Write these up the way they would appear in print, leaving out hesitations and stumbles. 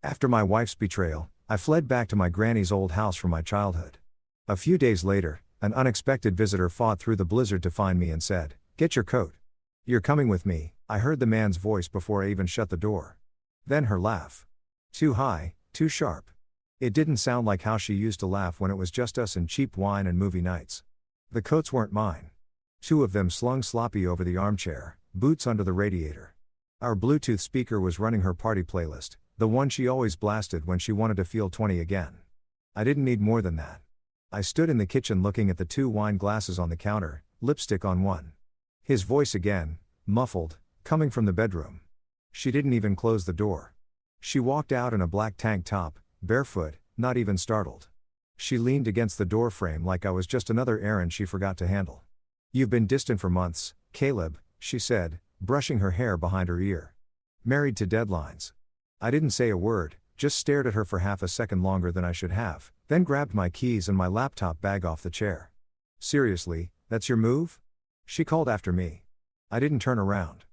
After my wife's betrayal, I fled back to my granny's old house from my childhood. A few days later, an unexpected visitor fought through the blizzard to find me and said, "Get your coat. You're coming with me." I heard the man's voice before I even shut the door. Then her laugh. Too high, too sharp. It didn't sound like how she used to laugh when it was just us and cheap wine and movie nights. The coats weren't mine. Two of them slung sloppy over the armchair, boots under the radiator. Our Bluetooth speaker was running her party playlist, the one she always blasted when she wanted to feel 20 again. I didn't need more than that. I stood in the kitchen looking at the two wine glasses on the counter, lipstick on one. His voice again, muffled, coming from the bedroom. She didn't even close the door. She walked out in a black tank top, barefoot, not even startled. She leaned against the doorframe like I was just another errand she forgot to handle. "You've been distant for months, Caleb," she said, brushing her hair behind her ear. "Married to deadlines." I didn't say a word, just stared at her for half a second longer than I should have, then grabbed my keys and my laptop bag off the chair. "Seriously, that's your move?" she called after me. I didn't turn around.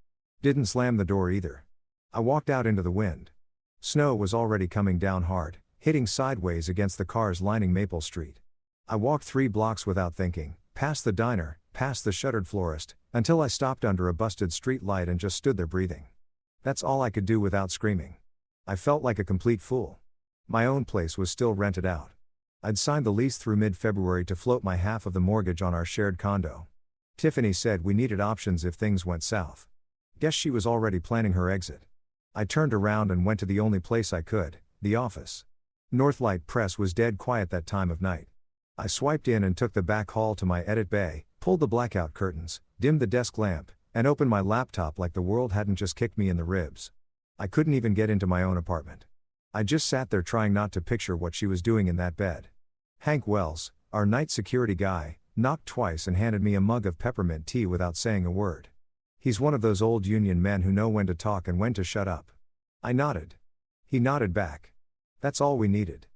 Didn't slam the door either. I walked out into the wind. Snow was already coming down hard, hitting sideways against the cars lining Maple Street. I walked 3 blocks without thinking, past the diner, past the shuttered florist, until I stopped under a busted street light and just stood there breathing. That's all I could do without screaming. I felt like a complete fool. My own place was still rented out. I'd signed the lease through mid-February to float my half of the mortgage on our shared condo. Tiffany said we needed options if things went south. Guess she was already planning her exit. I turned around and went to the only place I could, the office. Northlight Press was dead quiet that time of night. I swiped in and took the back hall to my edit bay, pulled the blackout curtains, dimmed the desk lamp, and opened my laptop like the world hadn't just kicked me in the ribs. I couldn't even get into my own apartment. I just sat there trying not to picture what she was doing in that bed. Hank Wells, our night security guy, knocked twice and handed me a mug of peppermint tea without saying a word. He's one of those old union men who know when to talk and when to shut up. I nodded. He nodded back. That's all we needed.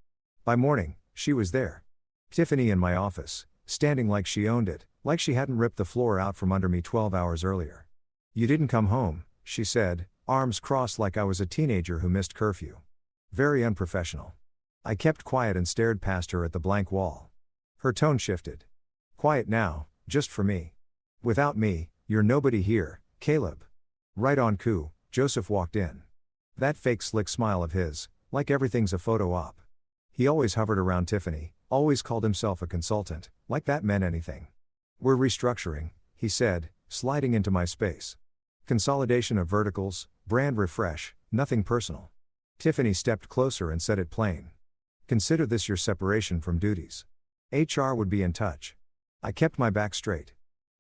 By morning, she was there. Tiffany in my office, standing like she owned it, like she hadn't ripped the floor out from under me 12 hours earlier. "You didn't come home," she said, arms crossed like I was a teenager who missed curfew. Very unprofessional. I kept quiet and stared past her at the blank wall. Her tone shifted. "Quiet now, just for me. Without me, you're nobody here, Caleb." Right on cue, Joseph walked in. That fake slick smile of his, like everything's a photo op. He always hovered around Tiffany, always called himself a consultant, like that meant anything. "We're restructuring," he said, sliding into my space. "Consolidation of verticals, brand refresh, nothing personal." Tiffany stepped closer and said it plain. "Consider this your separation from duties. HR would be in touch." I kept my back straight.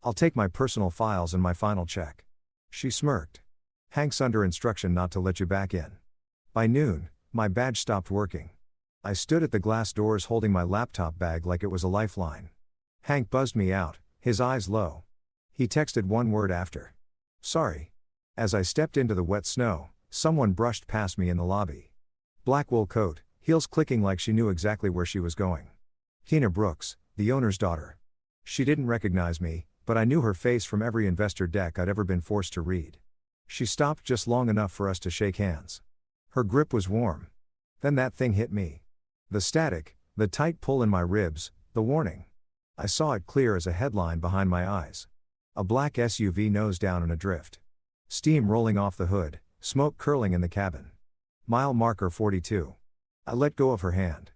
"I'll take my personal files and my final check." She smirked. "Hank's under instruction not to let you back in." By noon, my badge stopped working. I stood at the glass doors holding my laptop bag like it was a lifeline. Hank buzzed me out, his eyes low. He texted one word after. "Sorry." As I stepped into the wet snow, someone brushed past me in the lobby. Black wool coat, heels clicking like she knew exactly where she was going. Tina Brooks, the owner's daughter. She didn't recognize me, but I knew her face from every investor deck I'd ever been forced to read. She stopped just long enough for us to shake hands. Her grip was warm. Then that thing hit me. The static, the tight pull in my ribs, the warning. I saw it clear as a headline behind my eyes. A black SUV nose down in a drift. Steam rolling off the hood, smoke curling in the cabin. Mile marker 42. I let go of her hand.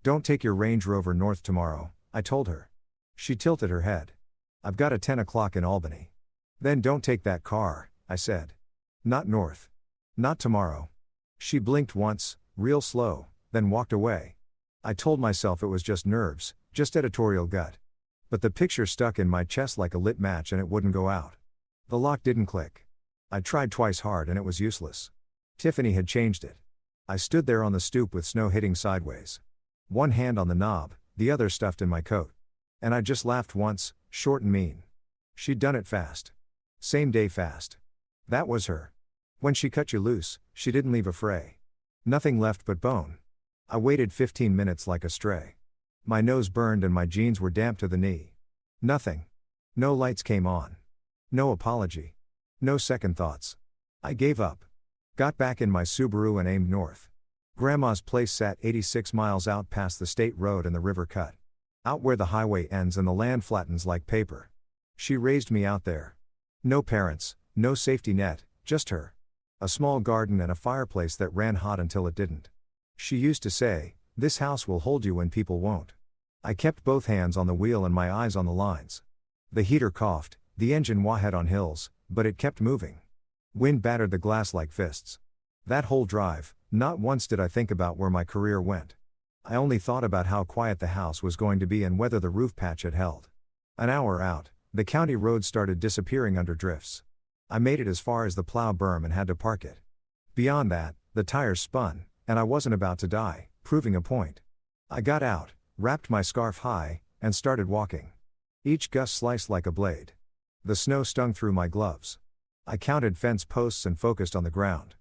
"Don't take your Range Rover north tomorrow," I told her. She tilted her head. "I've got a 10 o'clock in Albany." "Then don't take that car," I said. "Not north. Not tomorrow." She blinked once, real slow, then walked away. I told myself it was just nerves, just editorial gut. But the picture stuck in my chest like a lit match and it wouldn't go out. The lock didn't click. I tried twice hard and it was useless. Tiffany had changed it. I stood there on the stoop with snow hitting sideways. One hand on the knob, the other stuffed in my coat. And I just laughed once, short and mean. She'd done it fast. Same day fast. That was her. When she cut you loose, she didn't leave a fray. Nothing left but bone. I waited 15 minutes like a stray. My nose burned and my jeans were damp to the knee. Nothing. No lights came on. No apology. No second thoughts. I gave up. Got back in my Subaru and aimed north. Grandma's place sat 86 miles out past the state road and the river cut. Out where the highway ends and the land flattens like paper. She raised me out there. No parents, no safety net, just her. A small garden and a fireplace that ran hot until it didn't. She used to say, "This house will hold you when people won't." I kept both hands on the wheel and my eyes on the lines. The heater coughed, the engine wah-had on hills, but it kept moving. Wind battered the glass like fists. That whole drive, not once did I think about where my career went. I only thought about how quiet the house was going to be and whether the roof patch had held. An hour out, the county road started disappearing under drifts. I made it as far as the plow berm and had to park it. Beyond that, the tires spun, and I wasn't about to die, proving a point. I got out, wrapped my scarf high, and started walking. Each gust sliced like a blade. The snow stung through my gloves. I counted fence posts and focused on the ground.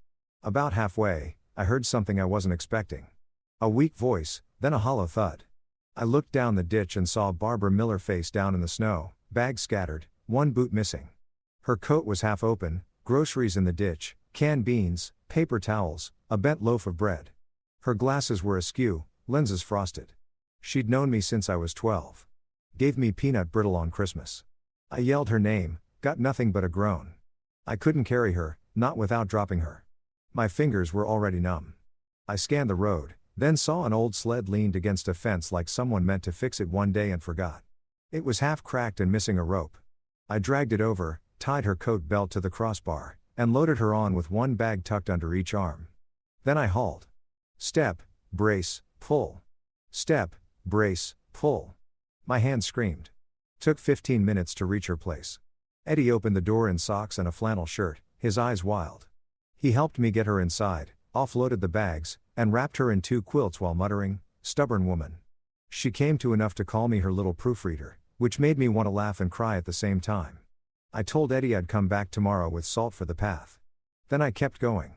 About halfway, I heard something I wasn't expecting. A weak voice, then a hollow thud. I looked down the ditch and saw Barbara Miller face down in the snow, bags scattered, one boot missing. Her coat was half open, groceries in the ditch, canned beans, paper towels, a bent loaf of bread. Her glasses were askew, lenses frosted. She'd known me since I was 12. Gave me peanut brittle on Christmas. I yelled her name, got nothing but a groan. I couldn't carry her, not without dropping her. My fingers were already numb. I scanned the road, then saw an old sled leaned against a fence like someone meant to fix it one day and forgot. It was half cracked and missing a rope. I dragged it over, tied her coat belt to the crossbar, and loaded her on with one bag tucked under each arm. Then I hauled. Step, brace, pull. Step, brace, pull. My hands screamed. Took 15 minutes to reach her place. Eddie opened the door in socks and a flannel shirt, his eyes wild. He helped me get her inside, offloaded the bags, and wrapped her in 2 quilts while muttering, "Stubborn woman." She came to enough to call me her little proofreader, which made me want to laugh and cry at the same time. I told Eddie I'd come back tomorrow with salt for the path. Then I kept going.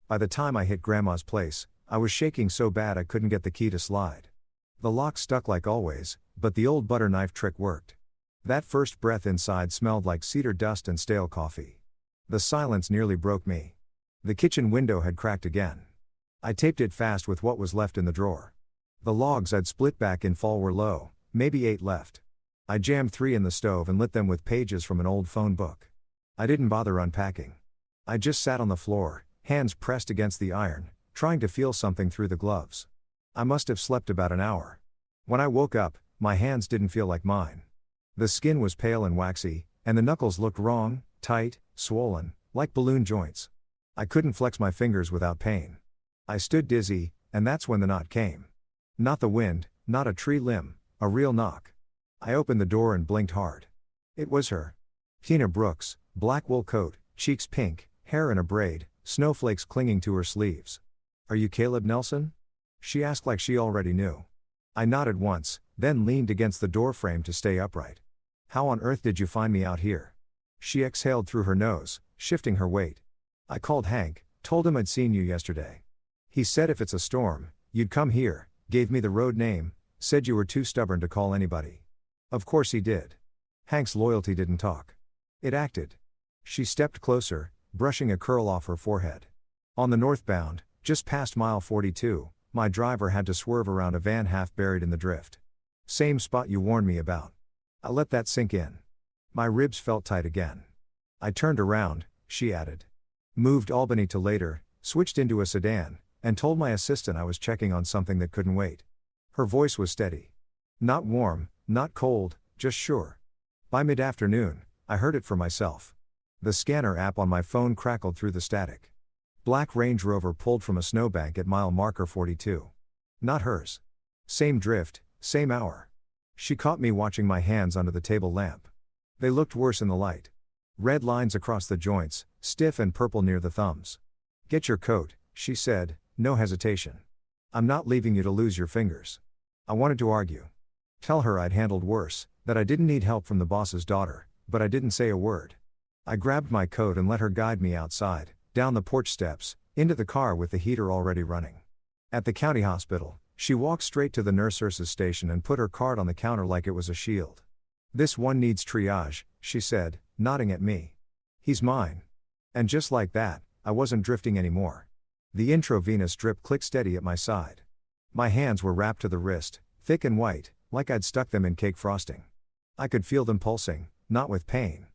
By the time I hit Grandma's place, I was shaking so bad I couldn't get the key to slide. The lock stuck like always, but the old butter knife trick worked. That first breath inside smelled like cedar dust and stale coffee. The silence nearly broke me. The kitchen window had cracked again. I taped it fast with what was left in the drawer. The logs I'd split back in fall were low, maybe 8 left. I jammed 3 in the stove and lit them with pages from an old phone book. I didn't bother unpacking. I just sat on the floor, hands pressed against the iron, trying to feel something through the gloves. I must have slept about an hour. When I woke up, my hands didn't feel like mine. The skin was pale and waxy, and the knuckles looked wrong, tight, swollen, like balloon joints. I couldn't flex my fingers without pain. I stood dizzy, and that's when the knot came. Not the wind, not a tree limb, a real knock. I opened the door and blinked hard. It was her. Tina Brooks, black wool coat, cheeks pink, hair in a braid, snowflakes clinging to her sleeves. "Are you Caleb Nelson?" she asked like she already knew. I nodded once, then leaned against the doorframe to stay upright. "How on earth did you find me out here?" She exhaled through her nose, shifting her weight. "I called Hank, told him I'd seen you yesterday. He said if it's a storm, you'd come here, gave me the road name, said you were too stubborn to call anybody. Of course he did." Hank's loyalty didn't talk. It acted. She stepped closer, brushing a curl off her forehead. On the northbound, just past mile 42, my driver had to swerve around a van half buried in the drift. "Same spot you warned me about." I let that sink in. My ribs felt tight again. "I turned around," she added. "Moved Albany to later, switched into a sedan, and told my assistant I was checking on something that couldn't wait." Her voice was steady. Not warm, not cold, just sure. By mid-afternoon, I heard it for myself. The scanner app on my phone crackled through the static. Black Range Rover pulled from a snowbank at mile marker 42. Not hers. Same drift, same hour. She caught me watching my hands under the table lamp. They looked worse in the light. Red lines across the joints, stiff and purple near the thumbs. "Get your coat," she said, no hesitation. "I'm not leaving you to lose your fingers." I wanted to argue. Tell her I'd handled worse, that I didn't need help from the boss's daughter, but I didn't say a word. I grabbed my coat and let her guide me outside, down the porch steps, into the car with the heater already running. At the county hospital, she walked straight to the nurse's station and put her card on the counter like it was a shield. "This one needs triage," she said, nodding at me. "He's mine." And just like that, I wasn't drifting anymore. The intravenous drip clicked steady at my side. My hands were wrapped to the wrist, thick and white, like I'd stuck them in cake frosting. I could feel them pulsing, not with pain.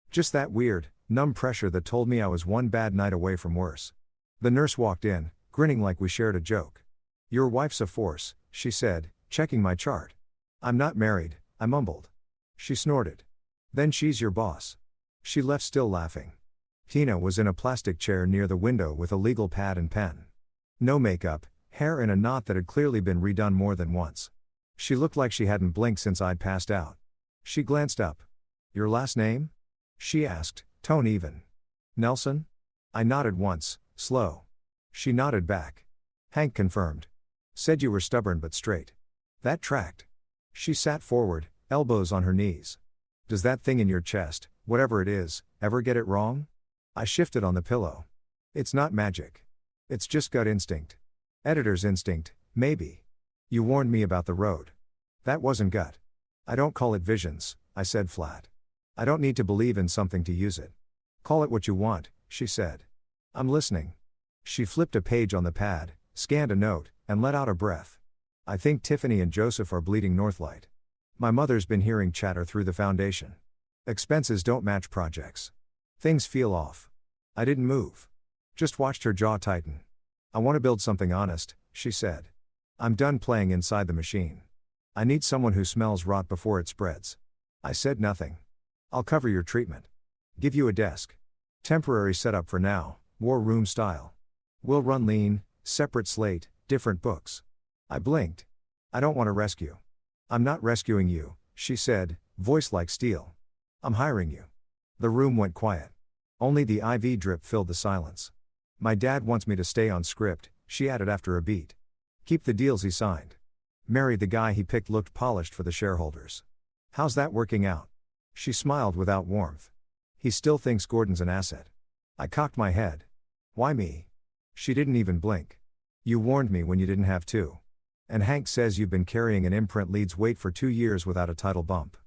Just that weird, numb pressure that told me I was one bad night away from worse. The nurse walked in, grinning like we shared a joke. "Your wife's a force," she said, checking my chart. "I'm not married," I mumbled. She snorted. "Then she's your boss." She left still laughing. Tina was in a plastic chair near the window with a legal pad and pen. No makeup, hair in a knot that had clearly been redone more than once. She looked like she hadn't blinked since I'd passed out. She glanced up. "Your last name?" she asked, tone even. "Nelson?" I nodded once, slow. She nodded back. "Hank confirmed. Said you were stubborn but straight." That tracked. She sat forward, elbows on her knees. "Does that thing in your chest, whatever it is, ever get it wrong?" I shifted on the pillow. "It's not magic. It's just gut instinct. Editor's instinct, maybe. You warned me about the road." "That wasn't gut. I don't call it visions," I said flat. "I don't need to believe in something to use it." "Call it what you want," she said. "I'm listening." She flipped a page on the pad, scanned a note, and let out a breath. "I think Tiffany and Joseph are bleeding Northlight. My mother's been hearing chatter through the foundation. Expenses don't match projects. Things feel off." I didn't move. Just watched her jaw tighten. "I want to build something honest," she said. "I'm done playing inside the machine. I need someone who smells rot before it spreads." I said nothing. "I'll cover your treatment. Give you a desk. Temporary setup for now, war room style. We'll run lean, separate slate, different books." I blinked. "I don't want to rescue." "I'm not rescuing you," she said, voice like steel. "I'm hiring you." The room went quiet. Only the IV drip filled the silence. "My dad wants me to stay on script," she added after a beat. "Keep the deals he signed. Marry the guy he picked looked polished for the shareholders. How's that working out?" She smiled without warmth. "He still thinks Gordon's an asset." I cocked my head. "Why me?" She didn't even blink. "You warned me when you didn't have to. And Hank says you've been carrying an imprint lead's weight for 2 years without a title bump.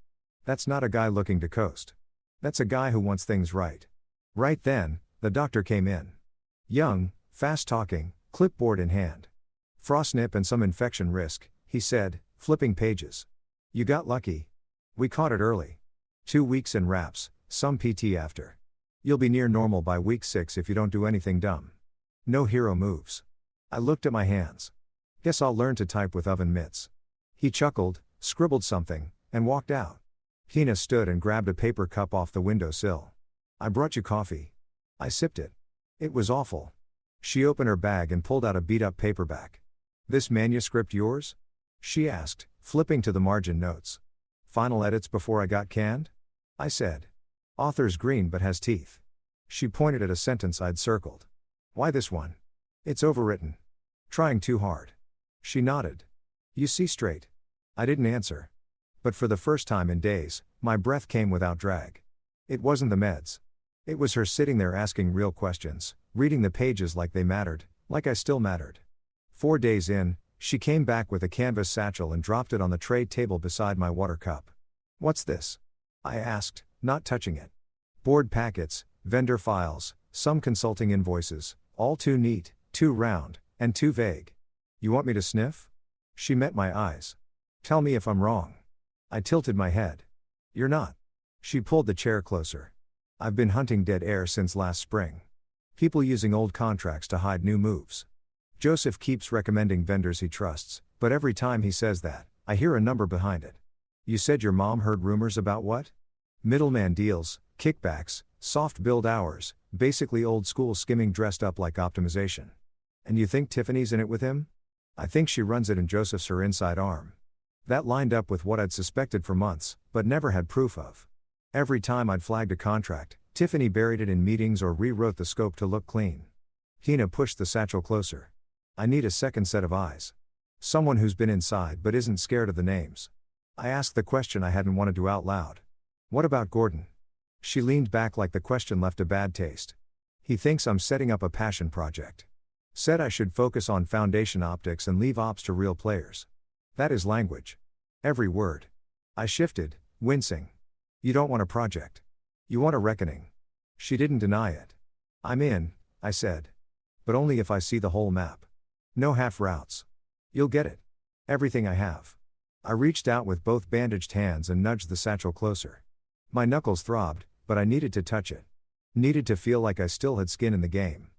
That's not a guy looking to coast. That's a guy who wants things right." Right then, the doctor came in. Young, fast-talking, clipboard in hand. "Frostnip and some infection risk," he said, flipping pages. "You got lucky. We caught it early. 2 weeks in wraps, some PT after. You'll be near normal by week 6 if you don't do anything dumb. No hero moves." I looked at my hands. "Guess I'll learn to type with oven mitts." He chuckled, scribbled something, and walked out. Tina stood and grabbed a paper cup off the windowsill. "I brought you coffee." I sipped it. It was awful. She opened her bag and pulled out a beat-up paperback. "This manuscript yours?" she asked, flipping to the margin notes. "Final edits before I got canned?" I said. "Author's green but has teeth." She pointed at a sentence I'd circled. "Why this one?" "It's overwritten. Trying too hard." She nodded. "You see straight." I didn't answer. But for the first time in days, my breath came without drag. It wasn't the meds. It was her sitting there asking real questions, reading the pages like they mattered, like I still mattered. 4 days in, she came back with a canvas satchel and dropped it on the tray table beside my water cup. "What's this?" I asked, not touching it. "Board packets, vendor files, some consulting invoices, all too neat, too round, and too vague." "You want me to sniff?" She met my eyes. "Tell me if I'm wrong." I tilted my head. "You're not." She pulled the chair closer. "I've been hunting dead air since last spring. People using old contracts to hide new moves. Joseph keeps recommending vendors he trusts, but every time he says that, I hear a number behind it. You said your mom heard rumors about what? Middleman deals, kickbacks, soft billed hours, basically old school skimming dressed up like optimization. And you think Tiffany's in it with him? I think she runs it and Joseph's her inside arm." That lined up with what I'd suspected for months, but never had proof of. Every time I'd flagged a contract, Tiffany buried it in meetings or rewrote the scope to look clean. Tina pushed the satchel closer. "I need a second set of eyes. Someone who's been inside but isn't scared of the names." I asked the question I hadn't wanted to out loud. "What about Gordon?" She leaned back like the question left a bad taste. "He thinks I'm setting up a passion project. Said I should focus on foundation optics and leave ops to real players." That is language. Every word. I shifted, wincing. "You don't want a project. You want a reckoning." She didn't deny it. "I'm in," I said. But only if I see the whole map. No half routes. You'll get it. Everything I have. I reached out with both bandaged hands and nudged the satchel closer. My knuckles throbbed, but I needed to touch it. Needed to feel like I still had skin in the game.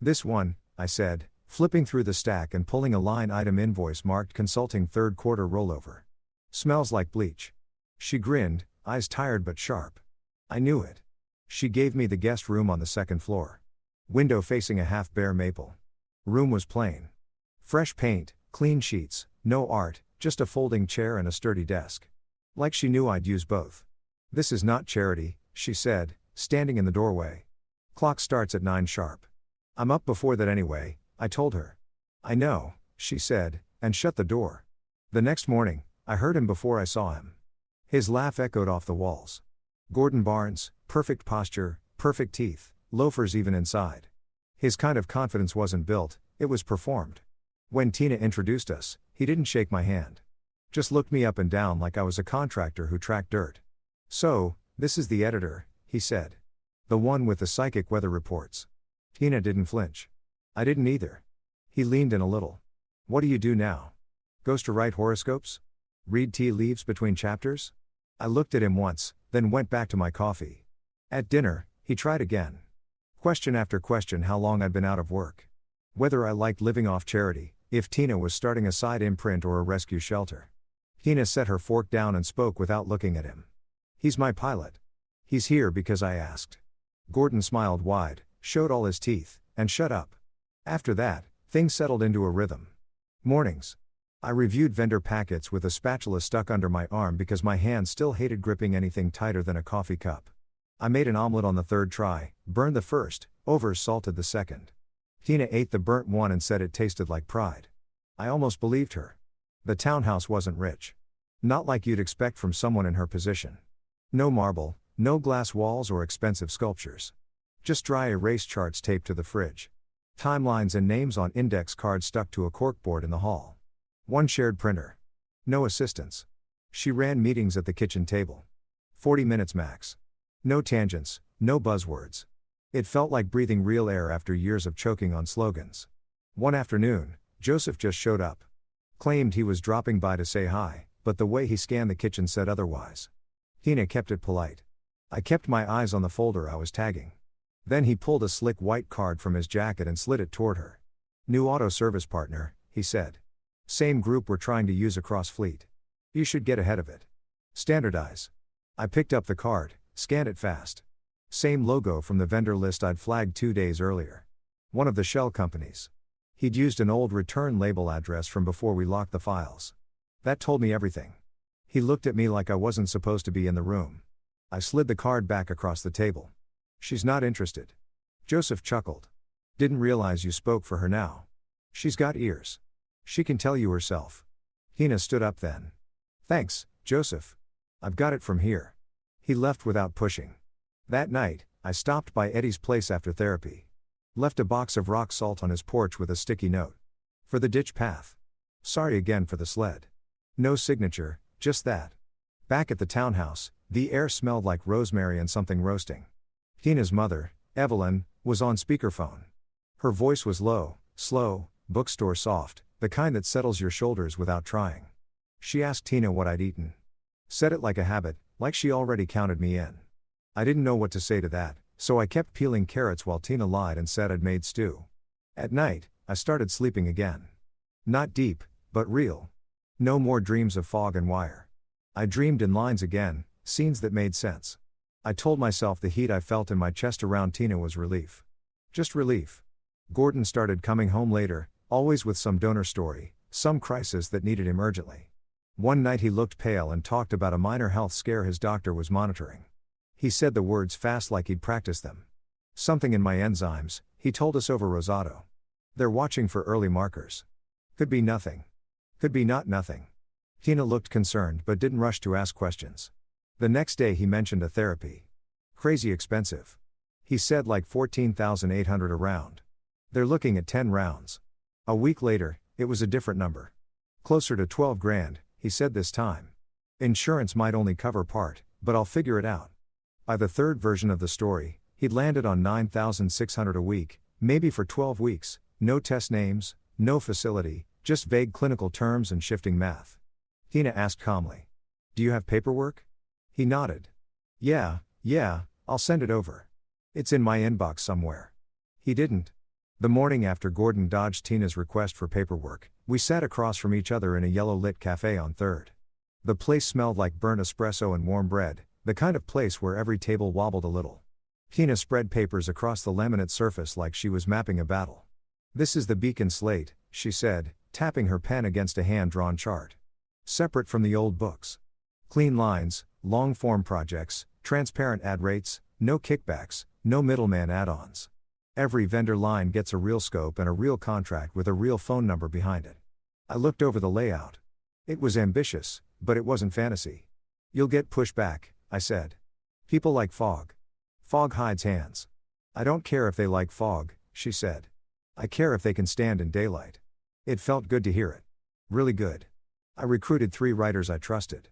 This one, I said, flipping through the stack and pulling a line item invoice marked consulting third quarter rollover. Smells like bleach. She grinned, eyes tired but sharp. I knew it. She gave me the guest room on the second floor. Window facing a half-bare maple. Room was plain. Fresh paint, clean sheets, no art, just a folding chair and a sturdy desk. Like she knew I'd use both. This is not charity, she said, standing in the doorway. Clock starts at 9 sharp. I'm up before that anyway, I told her. I know, she said, and shut the door. The next morning, I heard him before I saw him. His laugh echoed off the walls. Gordon Barnes, perfect posture, perfect teeth, loafers even inside. His kind of confidence wasn't built, it was performed. When Tina introduced us, he didn't shake my hand. Just looked me up and down like I was a contractor who tracked dirt. So, this is the editor, he said. The one with the psychic weather reports. Tina didn't flinch. I didn't either. He leaned in a little. What do you do now? Goes to write horoscopes? Read tea leaves between chapters? I looked at him once, then went back to my coffee. At dinner, he tried again. Question after question how long I'd been out of work. Whether I liked living off charity, if Tina was starting a side imprint or a rescue shelter. Tina set her fork down and spoke without looking at him. He's my pilot. He's here because I asked. Gordon smiled wide, showed all his teeth, and shut up. After that, things settled into a rhythm. Mornings. I reviewed vendor packets with a spatula stuck under my arm because my hands still hated gripping anything tighter than a coffee cup. I made an omelet on the third try, burned the first, over-salted the second. Tina ate the burnt one and said it tasted like pride. I almost believed her. The townhouse wasn't rich. Not like you'd expect from someone in her position. No marble, no glass walls or expensive sculptures. Just dry erase charts taped to the fridge. Timelines and names on index cards stuck to a corkboard in the hall. One shared printer. No assistants. She ran meetings at the kitchen table. 40 minutes max. No tangents, no buzzwords. It felt like breathing real air after years of choking on slogans. One afternoon, Joseph just showed up. Claimed he was dropping by to say hi, but the way he scanned the kitchen said otherwise. Tina kept it polite. I kept my eyes on the folder I was tagging. Then he pulled a slick white card from his jacket and slid it toward her. New auto service partner, he said. Same group we're trying to use across fleet. You should get ahead of it. Standardize. I picked up the card, scanned it fast. Same logo from the vendor list I'd flagged 2 days earlier. One of the shell companies. He'd used an old return label address from before we locked the files. That told me everything. He looked at me like I wasn't supposed to be in the room. I slid the card back across the table. She's not interested. Joseph chuckled. Didn't realize you spoke for her now. She's got ears. She can tell you herself. Tina stood up then. Thanks, Joseph. I've got it from here. He left without pushing. That night, I stopped by Eddie's place after therapy. Left a box of rock salt on his porch with a sticky note. For the ditch path. Sorry again for the sled. No signature, just that. Back at the townhouse, the air smelled like rosemary and something roasting. Tina's mother, Evelyn, was on speakerphone. Her voice was low, slow, bookstore soft, the kind that settles your shoulders without trying. She asked Tina what I'd eaten. Said it like a habit, like she already counted me in. I didn't know what to say to that, so I kept peeling carrots while Tina lied and said I'd made stew. At night, I started sleeping again. Not deep, but real. No more dreams of fog and wire. I dreamed in lines again, scenes that made sense. I told myself the heat I felt in my chest around Tina was relief. Just relief. Gordon started coming home later, always with some donor story, some crisis that needed him urgently. One night he looked pale and talked about a minor health scare his doctor was monitoring. He said the words fast like he'd practiced them. Something in my enzymes, he told us over Rosado. They're watching for early markers. Could be nothing. Could be not nothing. Tina looked concerned but didn't rush to ask questions. The next day he mentioned a therapy. Crazy expensive. He said like $14,800 a round. They're looking at 10 rounds. A week later, it was a different number. Closer to 12 grand, he said this time. Insurance might only cover part, but I'll figure it out. By the third version of the story, he'd landed on $9,600 a week, maybe for 12 weeks, no test names, no facility, just vague clinical terms and shifting math. Tina asked calmly. Do you have paperwork? He nodded. Yeah, I'll send it over. It's in my inbox somewhere. He didn't. The morning after Gordon dodged Tina's request for paperwork, we sat across from each other in a yellow-lit cafe on 3rd. The place smelled like burnt espresso and warm bread, the kind of place where every table wobbled a little. Tina spread papers across the laminate surface like she was mapping a battle. This is the beacon slate, she said, tapping her pen against a hand-drawn chart. Separate from the old books. Clean lines, long-form projects, transparent ad rates, no kickbacks, no middleman add-ons. Every vendor line gets a real scope and a real contract with a real phone number behind it. I looked over the layout. It was ambitious, but it wasn't fantasy. You'll get pushback, I said. People like fog. Fog hides hands. I don't care if they like fog, she said. I care if they can stand in daylight. It felt good to hear it. Really good. I recruited 3 writers I trusted.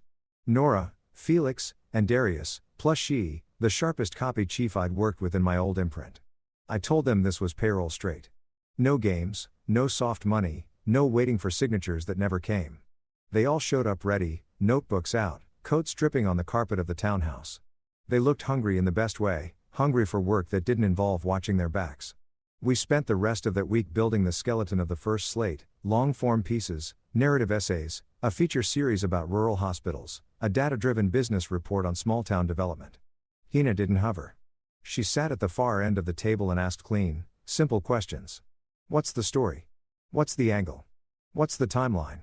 Nora, Felix, and Darius, plus she, the sharpest copy chief I'd worked with in my old imprint. I told them this was payroll straight. No games, no soft money, no waiting for signatures that never came. They all showed up ready, notebooks out, coats dripping on the carpet of the townhouse. They looked hungry in the best way, hungry for work that didn't involve watching their backs. We spent the rest of that week building the skeleton of the first slate, long-form pieces, narrative essays, a feature series about rural hospitals, a data-driven business report on small-town development. Hina didn't hover. She sat at the far end of the table and asked clean, simple questions. What's the story? What's the angle? What's the timeline?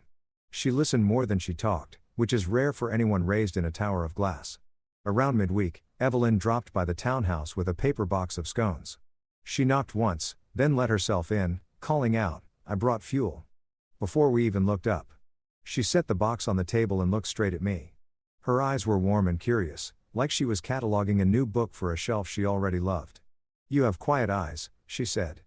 She listened more than she talked, which is rare for anyone raised in a tower of glass. Around midweek, Evelyn dropped by the townhouse with a paper box of scones. She knocked once, then let herself in, calling out, I brought fuel. Before we even looked up. She set the box on the table and looked straight at me. Her eyes were warm and curious, like she was cataloging a new book for a shelf she already loved. You have quiet eyes, she said.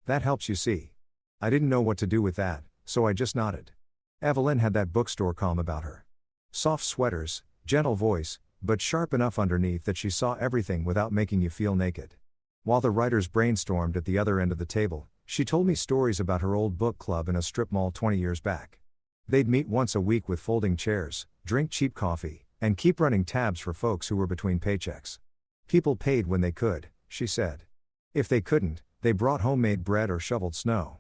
That helps you see. I didn't know what to do with that, so I just nodded. Evelyn had that bookstore calm about her. Soft sweaters, gentle voice, but sharp enough underneath that she saw everything without making you feel naked. While the writers brainstormed at the other end of the table, she told me stories about her old book club in a strip mall 20 years back. They'd meet once a week with folding chairs, drink cheap coffee, and keep running tabs for folks who were between paychecks. People paid when they could, she said. If they couldn't, they brought homemade bread or shoveled snow.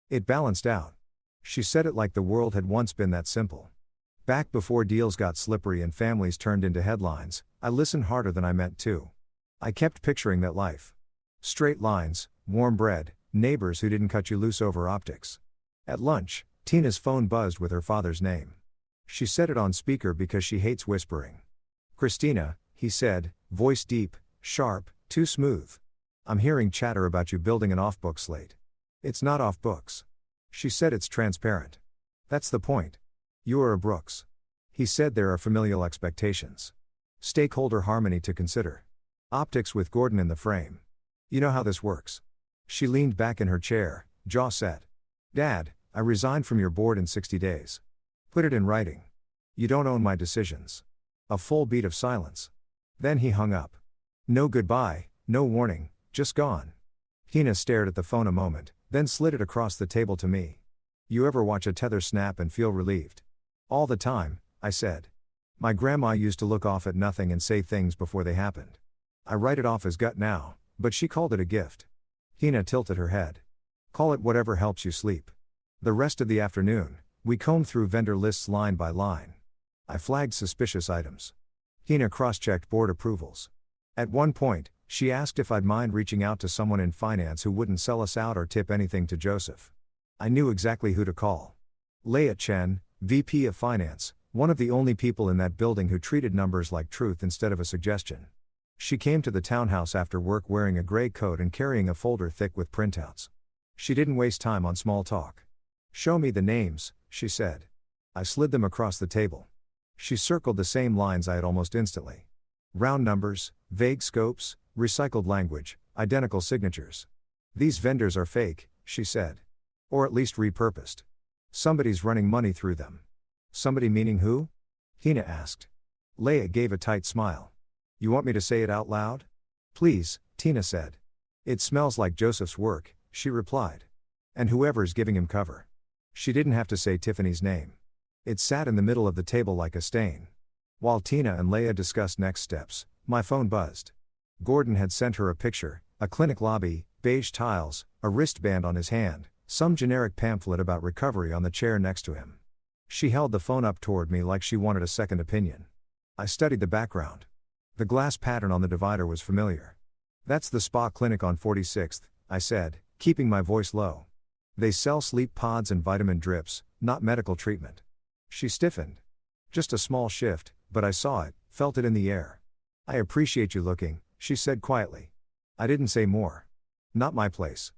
It balanced out. She said it like the world had once been that simple. Back before deals got slippery and families turned into headlines, I listened harder than I meant to. I kept picturing that life. Straight lines, warm bread, neighbors who didn't cut you loose over optics. At lunch, Tina's phone buzzed with her father's name. She set it on speaker because she hates whispering. Christina, he said, voice deep, sharp, too smooth. I'm hearing chatter about you building an off-book slate. It's not off books. She said it's transparent. That's the point. You are a Brooks. He said there are familial expectations. Stakeholder harmony to consider. Optics with Gordon in the frame. You know how this works. She leaned back in her chair, jaw set. Dad, I resigned from your board in 60 days. Put it in writing. You don't own my decisions. A full beat of silence. Then he hung up. No goodbye, no warning, just gone. Hina stared at the phone a moment, then slid it across the table to me. You ever watch a tether snap and feel relieved? All the time, I said. My grandma used to look off at nothing and say things before they happened. I write it off as gut now, but she called it a gift. Hina tilted her head. Call it whatever helps you sleep. The rest of the afternoon, we combed through vendor lists line by line. I flagged suspicious items. Hina cross-checked board approvals. At one point, she asked if I'd mind reaching out to someone in finance who wouldn't sell us out or tip anything to Joseph. I knew exactly who to call. Leia Chen, VP of Finance, one of the only people in that building who treated numbers like truth instead of a suggestion. She came to the townhouse after work wearing a gray coat and carrying a folder thick with printouts. She didn't waste time on small talk. Show me the names, she said. I slid them across the table. She circled the same lines I had almost instantly. Round numbers, vague scopes, recycled language, identical signatures. These vendors are fake, she said. Or at least repurposed. Somebody's running money through them. Somebody meaning who? Hina asked. Leia gave a tight smile. You want me to say it out loud? Please, Tina said. It smells like Joseph's work, she replied. And whoever's giving him cover. She didn't have to say Tiffany's name. It sat in the middle of the table like a stain. While Tina and Leia discussed next steps, my phone buzzed. Gordon had sent her a picture, a clinic lobby, beige tiles, a wristband on his hand, some generic pamphlet about recovery on the chair next to him. She held the phone up toward me like she wanted a second opinion. I studied the background. The glass pattern on the divider was familiar. That's the spa clinic on 46th, I said, keeping my voice low. They sell sleep pods and vitamin drips, not medical treatment. She stiffened. Just a small shift, but I saw it, felt it in the air. I appreciate you looking, she said quietly. I didn't say more. Not my place.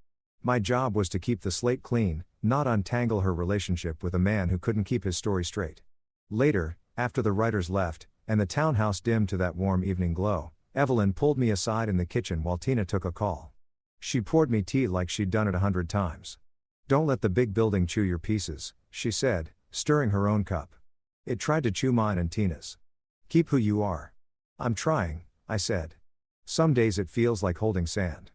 My job was to keep the slate clean, not untangle her relationship with a man who couldn't keep his story straight. Later, after the writers left, and the townhouse dimmed to that warm evening glow, Evelyn pulled me aside in the kitchen while Tina took a call. She poured me tea like she'd done it 100 times. Don't let the big building chew your pieces, she said, stirring her own cup. It tried to chew mine and Tina's. Keep who you are. I'm trying, I said. Some days it feels like holding sand.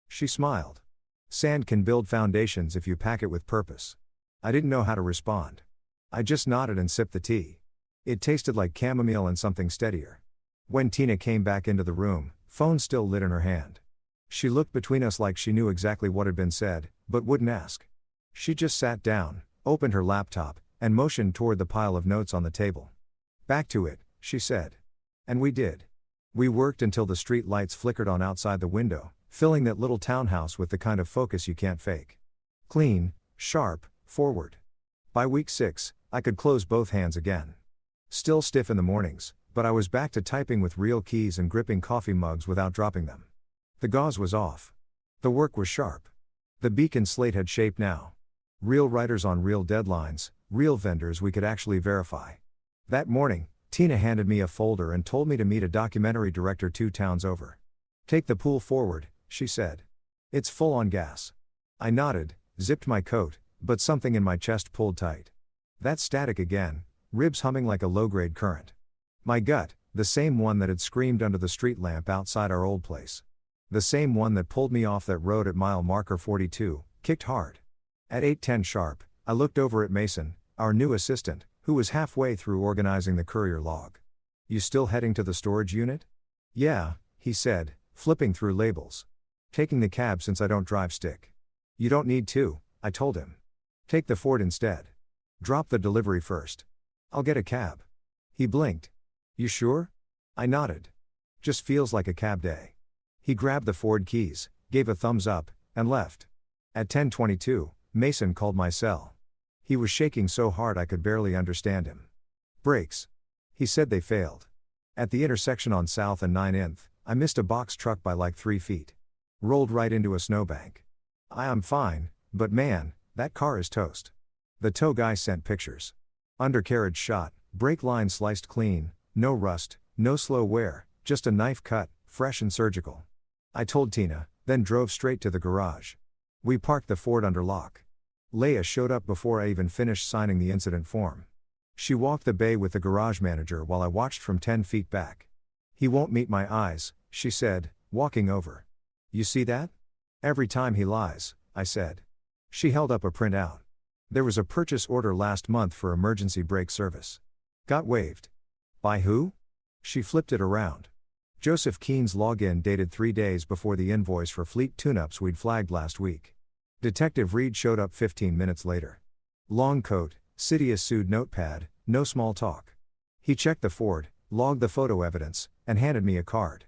She smiled. Sand can build foundations if you pack it with purpose. I didn't know how to respond. I just nodded and sipped the tea. It tasted like chamomile and something steadier. When Tina came back into the room, phone still lit in her hand. She looked between us like she knew exactly what had been said, but wouldn't ask. She just sat down, opened her laptop, and motioned toward the pile of notes on the table. Back to it, she said. And we did. We worked until the street lights flickered on outside the window, filling that little townhouse with the kind of focus you can't fake. Clean, sharp, forward. By week 6, I could close both hands again. Still stiff in the mornings, but I was back to typing with real keys and gripping coffee mugs without dropping them. The gauze was off. The work was sharp. The beacon slate had shape now. Real writers on real deadlines, real vendors we could actually verify. That morning, Tina handed me a folder and told me to meet a documentary director 2 towns over. Take the pool forward, she said. It's full on gas. I nodded, zipped my coat, but something in my chest pulled tight. That static again, ribs humming like a low-grade current. My gut, the same one that had screamed under the street lamp outside our old place. The same one that pulled me off that road at mile marker 42, kicked hard. At 8:10 sharp, I looked over at Mason, our new assistant, who was halfway through organizing the courier log. You still heading to the storage unit? Yeah, he said, flipping through labels. Taking the cab since I don't drive stick. You don't need to, I told him. Take the Ford instead. Drop the delivery first. I'll get a cab. He blinked. You sure? I nodded. Just feels like a cab day. He grabbed the Ford keys, gave a thumbs up, and left. At 10:22, Mason called my cell. He was shaking so hard I could barely understand him. Brakes. He said they failed. At the intersection on South and 9th, I missed a box truck by like 3 feet. Rolled right into a snowbank. I'm fine, but man, that car is toast. The tow guy sent pictures. Undercarriage shot, brake line sliced clean, no rust, no slow wear, just a knife cut, fresh and surgical. I told Tina, then drove straight to the garage. We parked the Ford under lock. Leia showed up before I even finished signing the incident form. She walked the bay with the garage manager while I watched from 10 feet back. He won't meet my eyes, she said, walking over. You see that? Every time he lies, I said. She held up a printout. There was a purchase order last month for emergency brake service. Got waived. By who? She flipped it around. Joseph Keene's login dated 3 days before the invoice for fleet tune-ups we'd flagged last week. Detective Reed showed up 15 minutes later. Long coat, City-issued notepad, no small talk. He checked the Ford, logged the photo evidence, and handed me a card.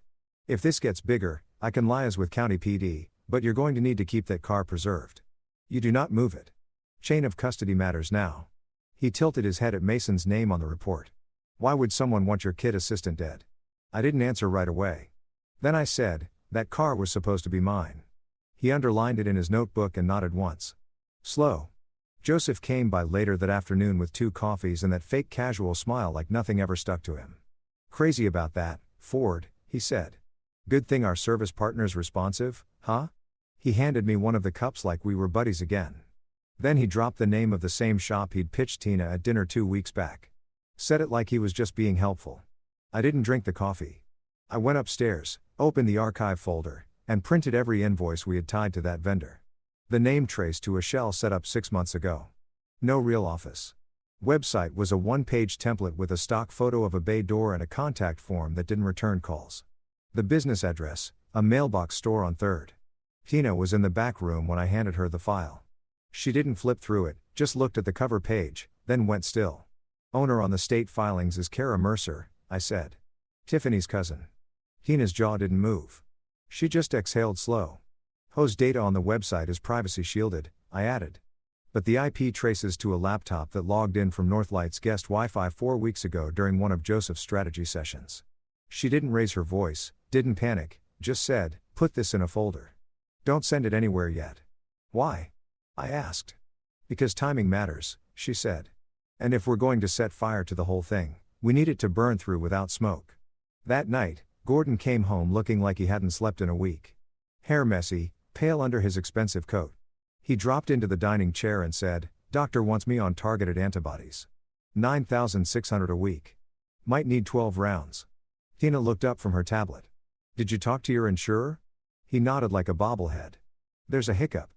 If this gets bigger, I can liaise with County PD, but you're going to need to keep that car preserved. You do not move it. Chain of custody matters now. He tilted his head at Mason's name on the report. Why would someone want your kid assistant dead? I didn't answer right away. Then I said, that car was supposed to be mine. He underlined it in his notebook and nodded once. Slow. Joseph came by later that afternoon with 2 coffees and that fake casual smile like nothing ever stuck to him. Crazy about that, Ford, he said. Good thing our service partner's responsive, huh? He handed me one of the cups like we were buddies again. Then he dropped the name of the same shop he'd pitched Tina at dinner 2 weeks back. Said it like he was just being helpful. I didn't drink the coffee. I went upstairs, opened the archive folder, and printed every invoice we had tied to that vendor. The name traced to a shell set up 6 months ago. No real office. Website was a one-page template with a stock photo of a bay door and a contact form that didn't return calls. The business address, a mailbox store on 3rd. Tina was in the back room when I handed her the file. She didn't flip through it, just looked at the cover page, then went still. Owner on the state filings is Kara Mercer, I said. Tiffany's cousin. Tina's jaw didn't move. She just exhaled slow. Whose data on the website is privacy shielded, I added. But the IP traces to a laptop that logged in from Northlight's guest Wi-Fi 4 weeks ago during one of Joseph's strategy sessions. She didn't raise her voice, didn't panic, just said, "Put this in a folder. Don't send it anywhere yet." "Why?" I asked. "Because timing matters," she said. "And if we're going to set fire to the whole thing, we need it to burn through without smoke." That night, Gordon came home looking like he hadn't slept in a week. Hair messy, pale under his expensive coat. He dropped into the dining chair and said, "Doctor wants me on targeted antibodies. 9,600 a week. Might need 12 rounds." Tina looked up from her tablet. "Did you talk to your insurer?" He nodded like a bobblehead. "There's a hiccup.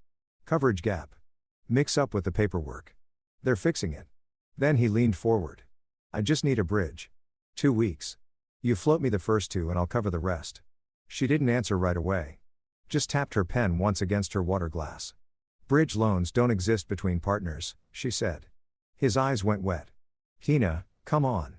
Coverage gap. Mix up with the paperwork. They're fixing it." Then he leaned forward. "I just need a bridge. 2 weeks. You float me the first 2 and I'll cover the rest." She didn't answer right away. Just tapped her pen once against her water glass. "Bridge loans don't exist between partners," she said. His eyes went wet. "Tina, come on.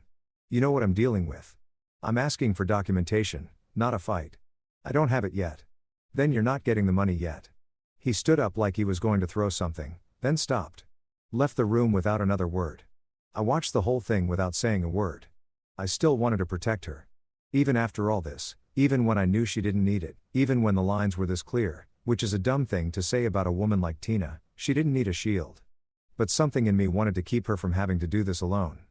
You know what I'm dealing with. I'm asking for documentation, not a fight. I don't have it yet." "Then you're not getting the money yet." He stood up like he was going to throw something, then stopped. Left the room without another word. I watched the whole thing without saying a word. I still wanted to protect her. Even after all this, even when I knew she didn't need it, even when the lines were this clear, which is a dumb thing to say about a woman like Tina, she didn't need a shield. But something in me wanted to keep her from having to do this alone.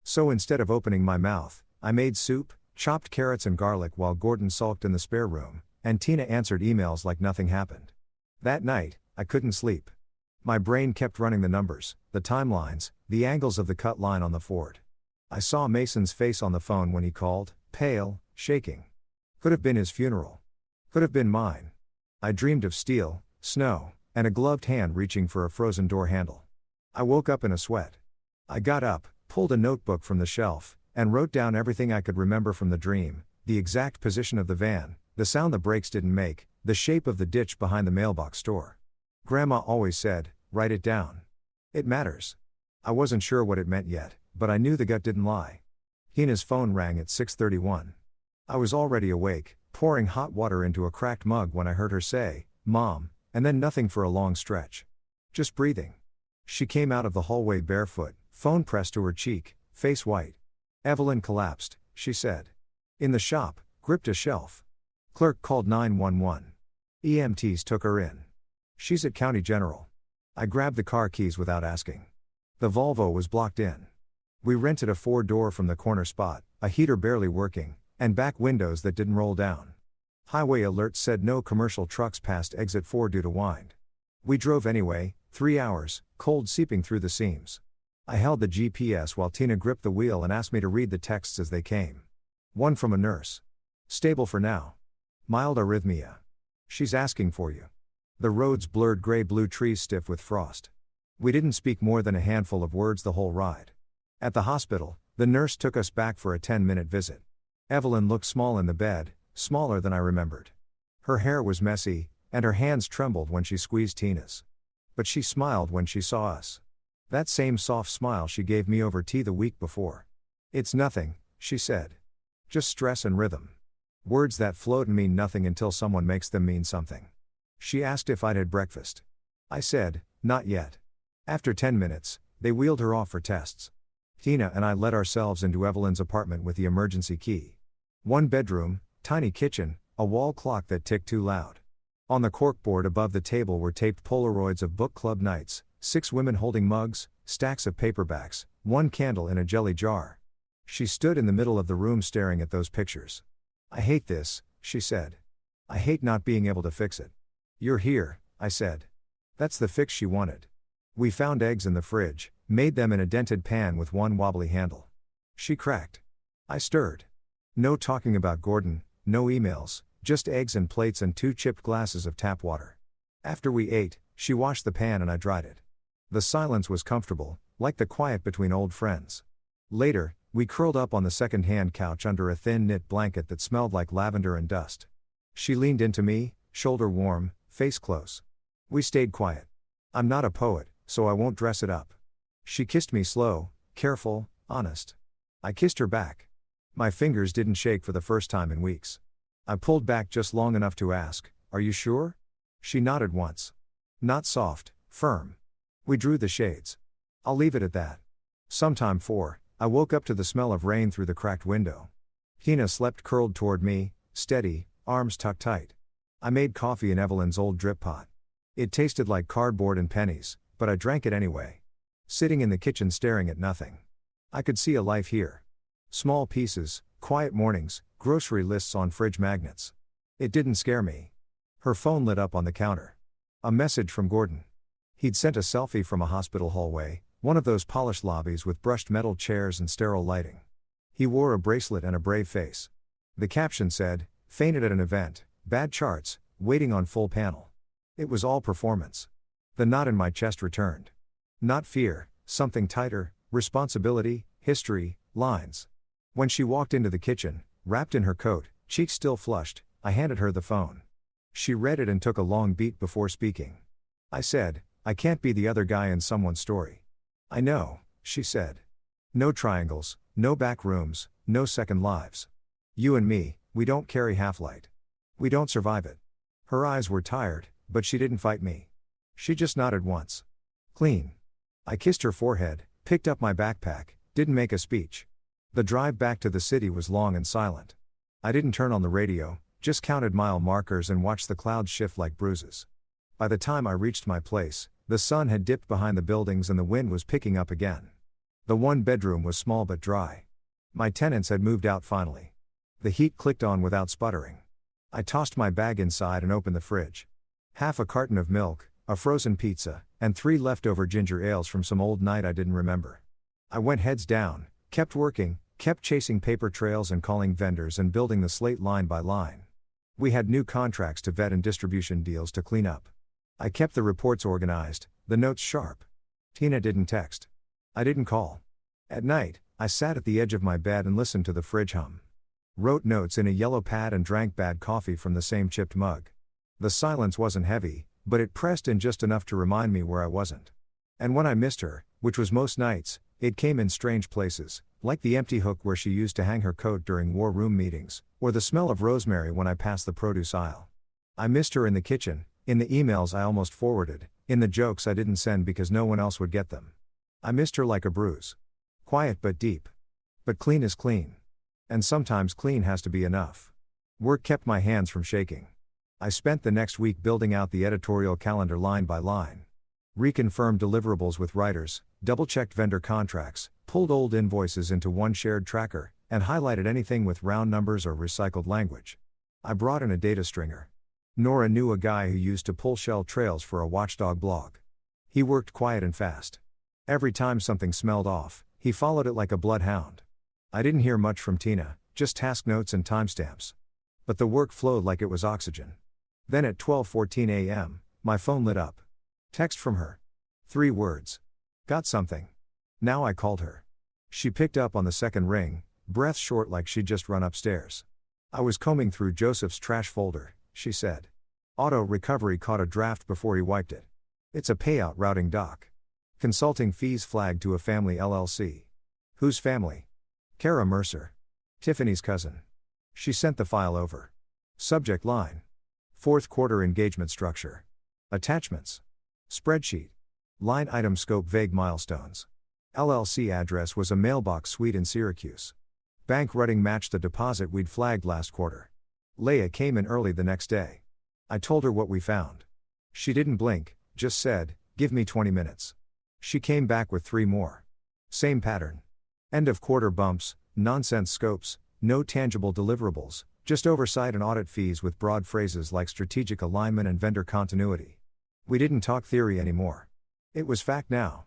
So instead of opening my mouth, I made soup, chopped carrots and garlic while Gordon sulked in the spare room, and Tina answered emails like nothing happened. That night, I couldn't sleep. My brain kept running the numbers, the timelines, the angles of the cut line on the Ford. I saw Mason's face on the phone when he called, pale, shaking. Could have been his funeral. Could have been mine. I dreamed of steel, snow, and a gloved hand reaching for a frozen door handle. I woke up in a sweat. I got up, pulled a notebook from the shelf, and wrote down everything I could remember from the dream: the exact position of the van, the sound the brakes didn't make, the shape of the ditch behind the mailbox store. Grandma always said, "Write it down. It matters." I wasn't sure what it meant yet, but I knew the gut didn't lie. Tina's phone rang at 6:31. I was already awake, pouring hot water into a cracked mug when I heard her say, "Mom," and then nothing for a long stretch. Just breathing. She came out of the hallway barefoot, phone pressed to her cheek, face white. "Evelyn collapsed," she said. "In the shop, gripped a shelf. Clerk called 911. EMTs took her in. She's at County General." I grabbed the car keys without asking. The Volvo was blocked in. We rented a 4-door from the corner spot, a heater barely working, and back windows that didn't roll down. Highway alerts said no commercial trucks past exit 4 due to wind. We drove anyway, 3 hours, cold seeping through the seams. I held the GPS while Tina gripped the wheel and asked me to read the texts as they came. One from a nurse. "Stable for now. Mild arrhythmia. She's asking for you." The roads blurred gray-blue trees stiff with frost. We didn't speak more than a handful of words the whole ride. At the hospital, the nurse took us back for a 10-minute visit. Evelyn looked small in the bed, smaller than I remembered. Her hair was messy, and her hands trembled when she squeezed Tina's. But she smiled when she saw us. That same soft smile she gave me over tea the week before. "It's nothing," she said. "Just stress and rhythm. Words that float and mean nothing until someone makes them mean something." She asked if I'd had breakfast. I said, "Not yet." After 10 minutes, they wheeled her off for tests. Tina and I let ourselves into Evelyn's apartment with the emergency key. 1 bedroom, tiny kitchen, a wall clock that ticked too loud. On the corkboard above the table were taped Polaroids of book club nights, 6 women holding mugs, stacks of paperbacks, 1 candle in a jelly jar. She stood in the middle of the room staring at those pictures. "I hate this," she said. "I hate not being able to fix it." "You're here," I said. That's the fix she wanted. We found eggs in the fridge, made them in a dented pan with 1 wobbly handle. She cracked. I stirred. No talking about Gordon, no emails, just eggs and plates and 2 chipped glasses of tap water. After we ate, She washed the pan and I dried it. The silence was comfortable, like the quiet between old friends. Later, we curled up on the second-hand couch under a thin knit blanket that smelled like lavender and dust. She leaned into me, shoulder warm, face close. We stayed quiet. I'm not a poet, so I won't dress it up. She kissed me slow, careful, honest. I kissed her back. My fingers didn't shake for the first time in weeks. I pulled back just long enough to ask, "Are you sure?" She nodded once. Not soft, firm. We drew the shades. I'll leave it at that. Sometime 4, I woke up to the smell of rain through the cracked window. Tina slept curled toward me, steady, arms tucked tight. I made coffee in Evelyn's old drip pot. It tasted like cardboard and pennies, but I drank it anyway. Sitting in the kitchen staring at nothing. I could see a life here. Small pieces, quiet mornings, grocery lists on fridge magnets. It didn't scare me. Her phone lit up on the counter. A message from Gordon. He'd sent a selfie from a hospital hallway, one of those polished lobbies with brushed metal chairs and sterile lighting. He wore a bracelet and a brave face. The caption said, "Fainted at an event, bad charts, waiting on full panel." It was all performance. The knot in my chest returned. Not fear, something tighter, responsibility, history, lines. When she walked into the kitchen, wrapped in her coat, cheeks still flushed, I handed her the phone. She read it and took a long beat before speaking. I said, "I can't be the other guy in someone's story." "I know," she said. "No triangles, no back rooms, no second lives. You and me, we don't carry half-light. We don't survive it." Her eyes were tired, but she didn't fight me. She just nodded once. Clean. I kissed her forehead, picked up my backpack, didn't make a speech. The drive back to the city was long and silent. I didn't turn on the radio, just counted mile markers and watched the clouds shift like bruises. By the time I reached my place, the sun had dipped behind the buildings and the wind was picking up again. The one bedroom was small but dry. My tenants had moved out finally. The heat clicked on without sputtering. I tossed my bag inside and opened the fridge. Half a carton of milk, a frozen pizza, and 3 leftover ginger ales from some old night I didn't remember. I went heads down, kept working, kept chasing paper trails and calling vendors and building the slate line by line. We had new contracts to vet and distribution deals to clean up. I kept the reports organized, the notes sharp. Tina didn't text. I didn't call. At night, I sat at the edge of my bed and listened to the fridge hum. Wrote notes in a yellow pad and drank bad coffee from the same chipped mug. The silence wasn't heavy, but it pressed in just enough to remind me where I wasn't. And when I missed her, which was most nights, it came in strange places, like the empty hook where she used to hang her coat during war room meetings, or the smell of rosemary when I passed the produce aisle. I missed her in the kitchen, in the emails I almost forwarded, in the jokes I didn't send because no one else would get them. I missed her like a bruise. Quiet but deep. But clean is clean. And sometimes clean has to be enough. Work kept my hands from shaking. I spent the next week building out the editorial calendar line by line. Reconfirmed deliverables with writers, double-checked vendor contracts, pulled old invoices into one shared tracker, and highlighted anything with round numbers or recycled language. I brought in a data stringer. Nora knew a guy who used to pull shell trails for a watchdog blog. He worked quiet and fast. Every time something smelled off, he followed it like a bloodhound. I didn't hear much from Tina, just task notes and timestamps. But the work flowed like it was oxygen. Then at 12:14 a.m., my phone lit up. Text from her. 3 words. Got something. Now I called her. She picked up on the second ring, breath short like she'd just run upstairs. "I was combing through Joseph's trash folder," she said. "Auto recovery caught a draft before he wiped it. It's a payout routing doc. Consulting fees flagged to a family LLC. Whose family? Kara Mercer. Tiffany's cousin." She sent the file over. Subject line. Fourth quarter engagement structure. Attachments. Spreadsheet. Line item scope vague milestones. LLC address was a mailbox suite in Syracuse. Bank routing matched the deposit we'd flagged last quarter. Leia came in early the next day. I told her what we found. She didn't blink, just said, "Give me 20 minutes." She came back with 3 more. Same pattern. End of quarter bumps, nonsense scopes, no tangible deliverables, just oversight and audit fees with broad phrases like strategic alignment and vendor continuity. We didn't talk theory anymore. It was fact now.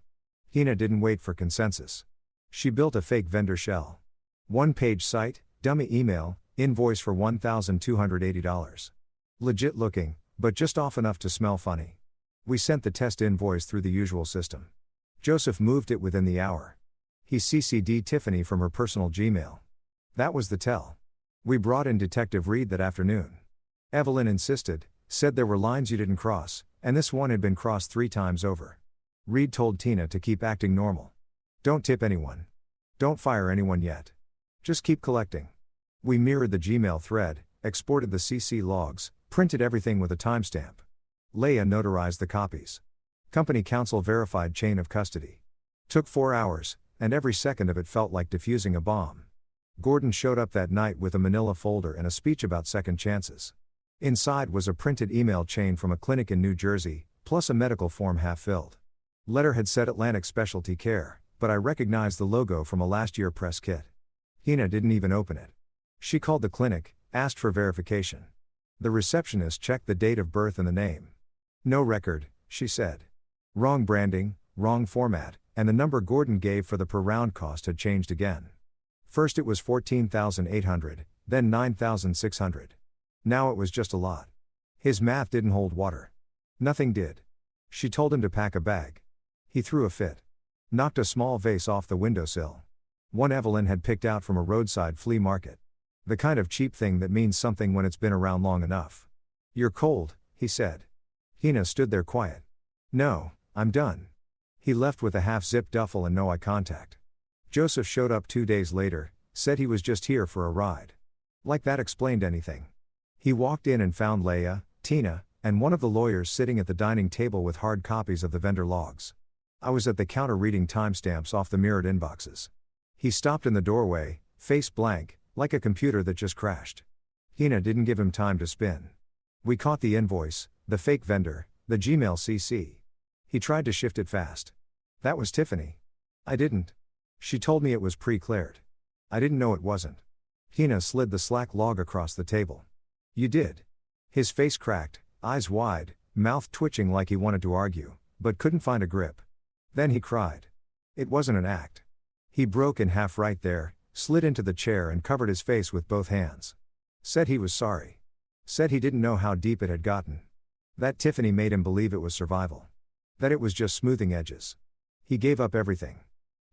Tina didn't wait for consensus. She built a fake vendor shell. 1-page site, dummy email, invoice for $1,280. Legit looking, but just off enough to smell funny. We sent the test invoice through the usual system. Joseph moved it within the hour. He CC'd Tiffany from her personal Gmail. That was the tell. We brought in Detective Reed that afternoon. Evelyn insisted, said there were lines you didn't cross, and this one had been crossed 3 times over. Reed told Tina to keep acting normal. Don't tip anyone. Don't fire anyone yet. Just keep collecting. We mirrored the Gmail thread, exported the CC logs, printed everything with a timestamp. Leia notarized the copies. Company counsel verified chain of custody. Took 4 hours, and every second of it felt like defusing a bomb. Gordon showed up that night with a manila folder and a speech about second chances. Inside was a printed email chain from a clinic in New Jersey, plus a medical form half-filled. Letter had said Atlantic Specialty Care, but I recognized the logo from a last-year press kit. Tina didn't even open it. She called the clinic, asked for verification. The receptionist checked the date of birth and the name. No record, she said. Wrong branding, wrong format, and the number Gordon gave for the per round cost had changed again. First it was $14,800, then $9,600. Now it was just a lot. His math didn't hold water. Nothing did. She told him to pack a bag. He threw a fit. Knocked a small vase off the windowsill. One Evelyn had picked out from a roadside flea market. The kind of cheap thing that means something when it's been around long enough. You're cold, he said. Tina stood there quiet. No, I'm done. He left with a half-zipped duffel and no eye contact. Joseph showed up 2 days later, said he was just here for a ride. Like that explained anything. He walked in and found Leia, Tina, and one of the lawyers sitting at the dining table with hard copies of the vendor logs. I was at the counter reading timestamps off the mirrored inboxes. He stopped in the doorway, face blank, like a computer that just crashed. Tina didn't give him time to spin. We caught the invoice, the fake vendor, the Gmail CC. He tried to shift it fast. That was Tiffany. I didn't. She told me it was pre-cleared. I didn't know it wasn't. Tina slid the Slack log across the table. You did. His face cracked, eyes wide, mouth twitching like he wanted to argue, but couldn't find a grip. Then he cried. It wasn't an act. He broke in half right there, slid into the chair and covered his face with both hands. Said he was sorry. Said he didn't know how deep it had gotten. That Tiffany made him believe it was survival. That it was just smoothing edges. He gave up everything.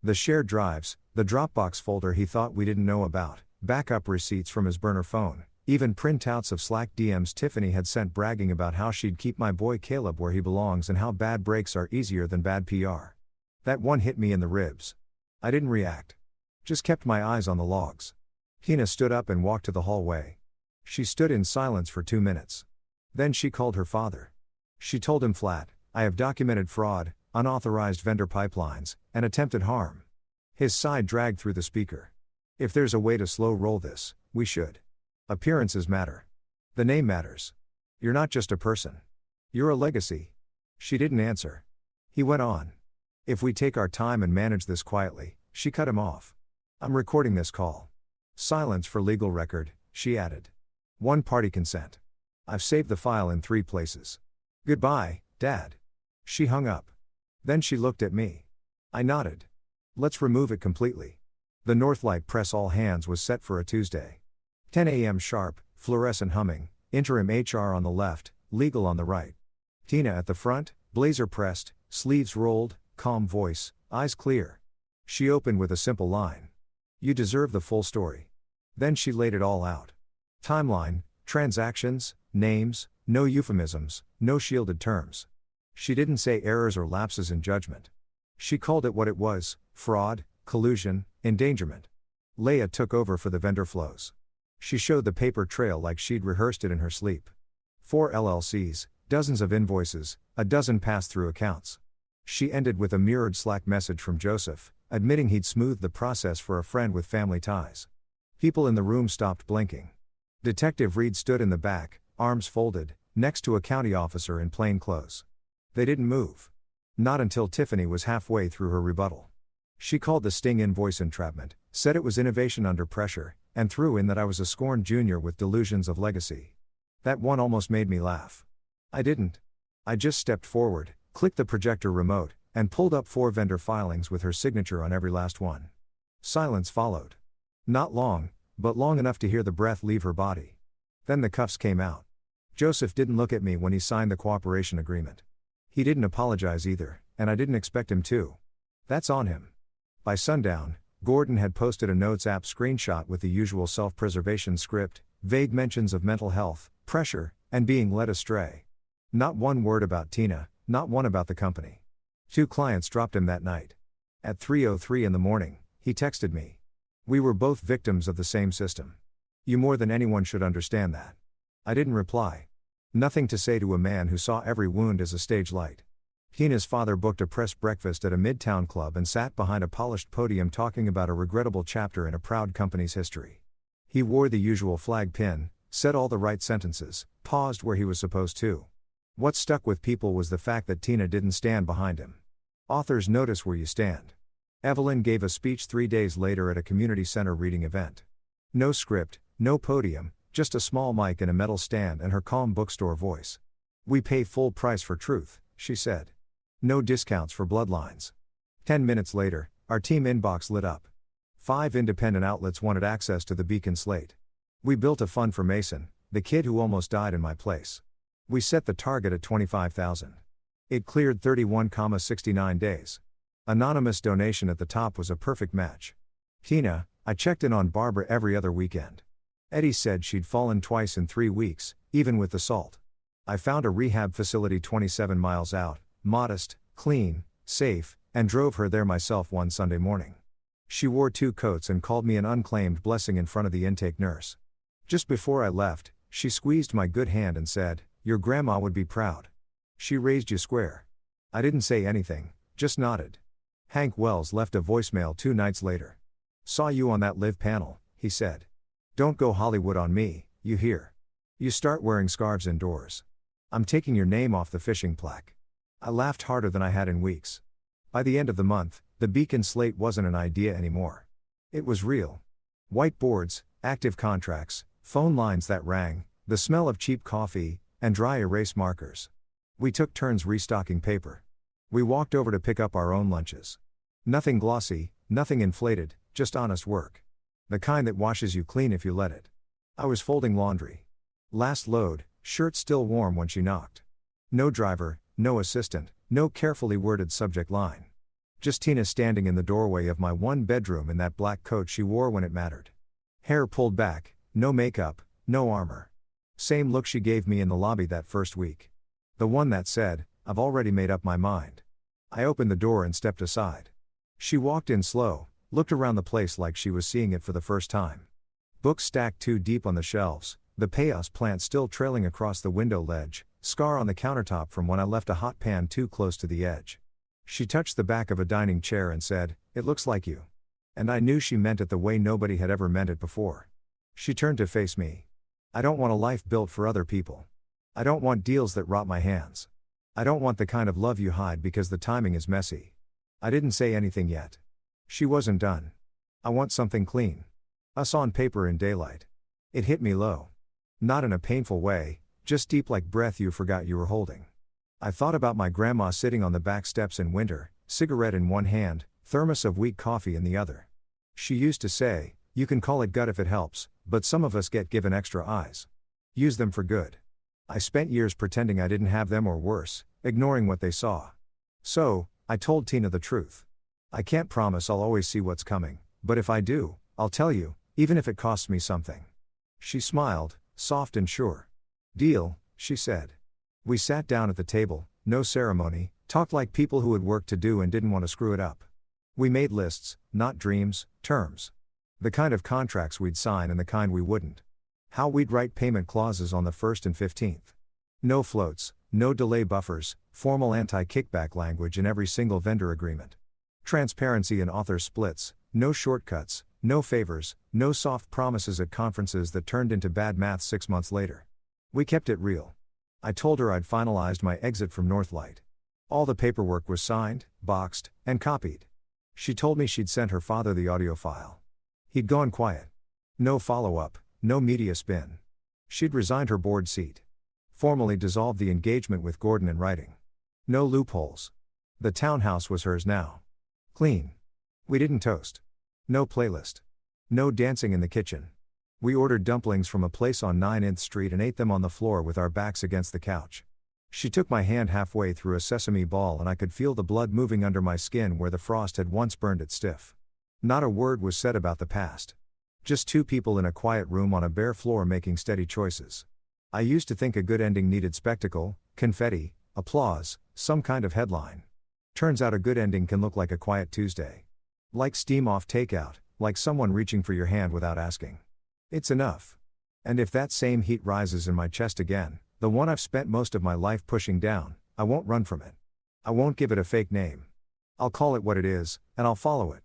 The shared drives, the Dropbox folder he thought we didn't know about, backup receipts from his burner phone, even printouts of Slack DMs Tiffany had sent bragging about how she'd keep my boy Caleb where he belongs and how bad breaks are easier than bad PR. That one hit me in the ribs. I didn't react. Just kept my eyes on the logs. Tina stood up and walked to the hallway. She stood in silence for 2 minutes. Then she called her father. She told him flat, I have documented fraud, unauthorized vendor pipelines, and attempted harm. His sigh dragged through the speaker. If there's a way to slow roll this, we should. Appearances matter. The name matters. You're not just a person. You're a legacy. She didn't answer. He went on. If we take our time and manage this quietly, she cut him off. I'm recording this call. Silence for legal record, she added. One-party consent. I've saved the file in 3 places. Goodbye, Dad. She hung up. Then she looked at me. I nodded. Let's remove it completely. The Northlight Press all hands was set for a Tuesday. 10 a.m. sharp, fluorescent humming, interim HR on the left, legal on the right. Tina at the front, blazer pressed, sleeves rolled, calm voice, eyes clear. She opened with a simple line. You deserve the full story. Then she laid it all out. Timeline, transactions, names, no euphemisms, no shielded terms. She didn't say errors or lapses in judgment. She called it what it was, fraud, collusion, endangerment. Leia took over for the vendor flows. She showed the paper trail like she'd rehearsed it in her sleep. 4 LLCs, dozens of invoices, a dozen pass-through accounts. She ended with a mirrored Slack message from Joseph, admitting he'd smoothed the process for a friend with family ties. People in the room stopped blinking. Detective Reed stood in the back, arms folded, next to a county officer in plain clothes. They didn't move. Not until Tiffany was halfway through her rebuttal. She called the sting invoice entrapment, said it was innovation under pressure, and threw in that I was a scorned junior with delusions of legacy. That one almost made me laugh. I didn't. I just stepped forward, clicked the projector remote, and pulled up 4 vendor filings with her signature on every last one. Silence followed. Not long, but long enough to hear the breath leave her body. Then the cuffs came out. Joseph didn't look at me when he signed the cooperation agreement. He didn't apologize either, and I didn't expect him to. That's on him. By sundown, Gordon had posted a Notes app screenshot with the usual self-preservation script, vague mentions of mental health, pressure, and being led astray. Not one word about Tina, not one about the company. 2 clients dropped him that night. At 3:03 in the morning, he texted me. We were both victims of the same system. You more than anyone should understand that. I didn't reply. Nothing to say to a man who saw every wound as a stage light. Tina's father booked a press breakfast at a midtown club and sat behind a polished podium talking about a regrettable chapter in a proud company's history. He wore the usual flag pin, said all the right sentences, paused where he was supposed to. What stuck with people was the fact that Tina didn't stand behind him. Authors notice where you stand. Evelyn gave a speech 3 days later at a community center reading event. No script, no podium, just a small mic and a metal stand and her calm bookstore voice. We pay full price for truth, she said. No discounts for bloodlines. 10 minutes later, our team inbox lit up. 5 independent outlets wanted access to the Beacon slate. We built a fund for Mason, the kid who almost died in my place. We set the target at 25,000. It cleared 31,69 days. Anonymous donation at the top was a perfect match. Tina, I checked in on Barbara every other weekend. Eddie said she'd fallen twice in 3 weeks, even with the salt. I found a rehab facility 27 miles out, modest, clean, safe, and drove her there myself one Sunday morning. She wore 2 coats and called me an unclaimed blessing in front of the intake nurse. Just before I left, she squeezed my good hand and said, "Your grandma would be proud. She raised you square." I didn't say anything, just nodded. Hank Wells left a voicemail 2 nights later. "Saw you on that live panel," he said. "Don't go Hollywood on me, you hear? You start wearing scarves indoors. I'm taking your name off the fishing plaque." I laughed harder than I had in weeks. By the end of the month, the Beacon slate wasn't an idea anymore. It was real. Whiteboards, active contracts, phone lines that rang, the smell of cheap coffee, and dry erase markers. We took turns restocking paper. We walked over to pick up our own lunches. Nothing glossy, nothing inflated, just honest work. The kind that washes you clean if you let it. I was folding laundry. Last load, shirt still warm when she knocked. No driver, no assistant, no carefully worded subject line. Just Tina standing in the doorway of my 1-bedroom in that black coat she wore when it mattered. Hair pulled back, no makeup, no armor. Same look she gave me in the lobby that first week. The one that said, "I've already made up my mind." I opened the door and stepped aside. She walked in slow, looked around the place like she was seeing it for the first time. Books stacked 2 deep on the shelves, the payos plant still trailing across the window ledge, scar on the countertop from when I left a hot pan too close to the edge. She touched the back of a dining chair and said, "It looks like you." And I knew she meant it the way nobody had ever meant it before. She turned to face me. "I don't want a life built for other people. I don't want deals that rot my hands. I don't want the kind of love you hide because the timing is messy." I didn't say anything yet. She wasn't done. "I want something clean. Us on paper in daylight." It hit me low. Not in a painful way, just deep like breath you forgot you were holding. I thought about my grandma sitting on the back steps in winter, cigarette in one hand, thermos of weak coffee in the other. She used to say, "You can call it gut if it helps, but some of us get given extra eyes. Use them for good." I spent years pretending I didn't have them or worse, ignoring what they saw. So, I told Tina the truth. "I can't promise I'll always see what's coming, but if I do, I'll tell you, even if it costs me something." She smiled, soft and sure. "Deal," she said. We sat down at the table, no ceremony, talked like people who had work to do and didn't want to screw it up. We made lists, not dreams, terms. The kind of contracts we'd sign and the kind we wouldn't. How we'd write payment clauses on the 1st and 15th. No floats, no delay buffers, formal anti-kickback language in every single vendor agreement. Transparency in author splits, no shortcuts, no favors, no soft promises at conferences that turned into bad math 6 months later. We kept it real. I told her I'd finalized my exit from Northlight. All the paperwork was signed, boxed, and copied. She told me she'd sent her father the audio file. He'd gone quiet. No follow-up, no media spin. She'd resigned her board seat. Formally dissolved the engagement with Gordon in writing. No loopholes. The townhouse was hers now. Clean. We didn't toast. No playlist. No dancing in the kitchen. We ordered dumplings from a place on 9th Street and ate them on the floor with our backs against the couch. She took my hand halfway through a sesame ball and I could feel the blood moving under my skin where the frost had once burned it stiff. Not a word was said about the past. Just two people in a quiet room on a bare floor making steady choices. I used to think a good ending needed spectacle, confetti, applause, some kind of headline. Turns out a good ending can look like a quiet Tuesday. Like steam off takeout, like someone reaching for your hand without asking. It's enough. And if that same heat rises in my chest again, the one I've spent most of my life pushing down, I won't run from it. I won't give it a fake name. I'll call it what it is, and I'll follow it.